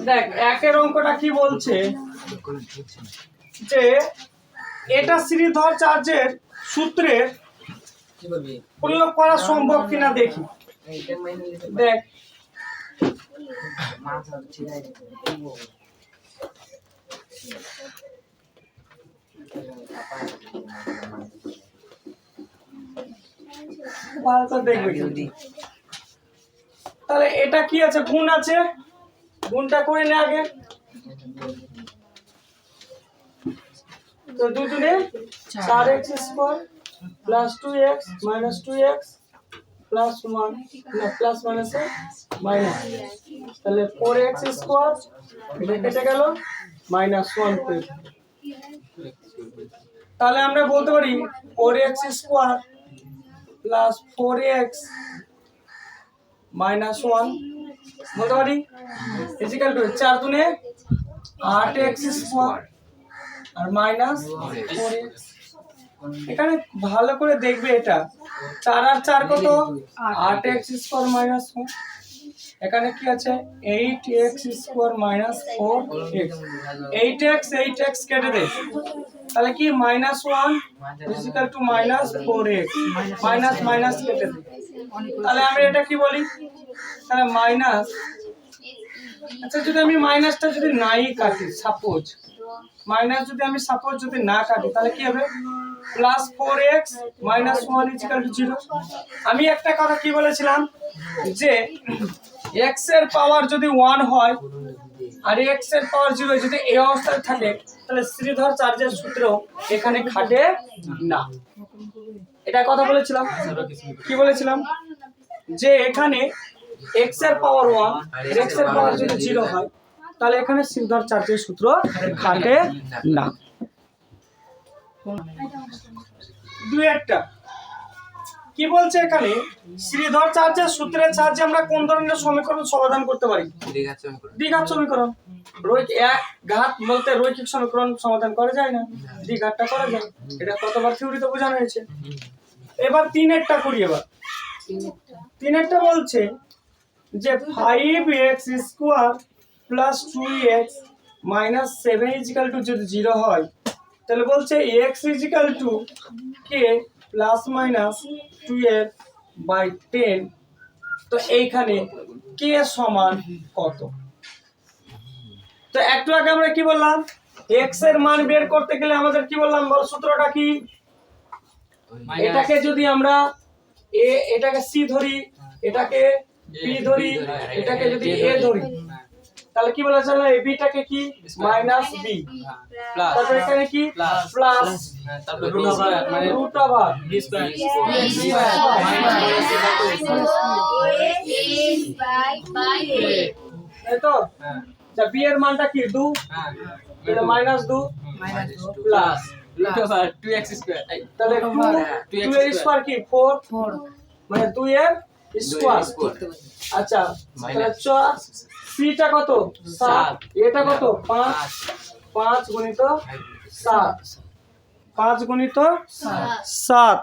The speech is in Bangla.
দেখ একের অঙ্কটা কি বলছে যে এটা শ্রীধর চার্জের সূত্রে প্রয়োগ করা সম্ভব কিনা দেখি। দেখ দেখবে তাহলে এটা কি আছে, গুণ আছে, গুণটা করে নে আগে। তো দুজনে 4x square plus 2x minus 2x plus 1 না প্লাস মাইনাসে মাইনাস, তাহলে 4x স্কয়ার এটা কেটে গেল মাইনাস 1 পেয়ে। তাহলে আমরা বলতে পারি 4x square plus 4x minus 1 বলতে পারি ইকুয়াল টু 4 দুনে 8x স্কয়ার আর মাইনাস 4x। এখানে ভালো করে দেখবে, এটা 4 আর 4 কত 8x স্কয়ার মাইনাস 1, এখানে কি আছে 8x square minus 4x, 8x কেটে দে, তাহলে কি minus 1 equal to minus 4x, minus minus কেটে দে, তাহলে আমরা এটা কি বলি, তাহলে মাইনাস। আচ্ছা যদি আমি মাইনাসটা যদি নাই কাটি, সাপোজ মাইনাস যদি আমি সাপোজ যদি না কাটি, তাহলে কি হবে plus 4x minus 1 equal to 0। আমি একটা কথা কি বলেছিলাম যে x এর পাওয়ার যদি 1 হয় আর x এর পাওয়ার 0 যদি এই অবস্থায় থাকে, তাহলে শ্রীধর চার্জের সূত্র এখানে খাটে না। এটা কথা বলেছিলাম, কি বলেছিলাম যে এখানে x এর পাওয়ার 1 x এর পাওয়ার যদি 0 হয়, তাহলে এখানে শ্রীধর চার্জের সূত্র খাটে না। দুই একটা কি বলছে এখানে, শ্রীধর চার্জের সূত্রের সাহায্যে আমরা কোন ধরনের সমীকরণ সমাধান করতে পারি? দ্বিঘাত সমীকরণ। এক ঘাত বলতে রৈখিক সমীকরণ সমাধান করা যায় না, দ্বিঘাতটা করা যায়। এটা কতবার থিওরিতে বোঝানো হয়েছে। এবার তিন একটা করি। এবার তিন একটা বলছে যে 5x square plus 2x minus 7 equal to যদি 0 হয়, তাহলে বলছে x equal to k plus minus 12/10। তো এইখানে k সমান কত? তো একটু আগে আমরা কি বললাম, x এর মান বের করতে গেলে আমাদের কি বললাম বল, সূত্রটা কি? এটাকে যদি আমরা এটাকে c ধরি, এটাকে b ধরি, এটাকে যদি a ধরি, তাহলে কি বলা যায়, এই বিটাকে কি মাইনাস b, তারপর এখানে কি প্লাস, তারপর রুট ওভার b স্কয়ার এই তো। আচ্ছা b এর মানটা কি 2, এটা minus 2 plus root over 2x square, তাহলে 2 এর স্কয়ার কি 4 মানে 2 এর স্কয়ার। আচ্ছা তাহলে সিটা কত 7, এটা কত 5, 5 গুণিত 7, 5 গুণিত 7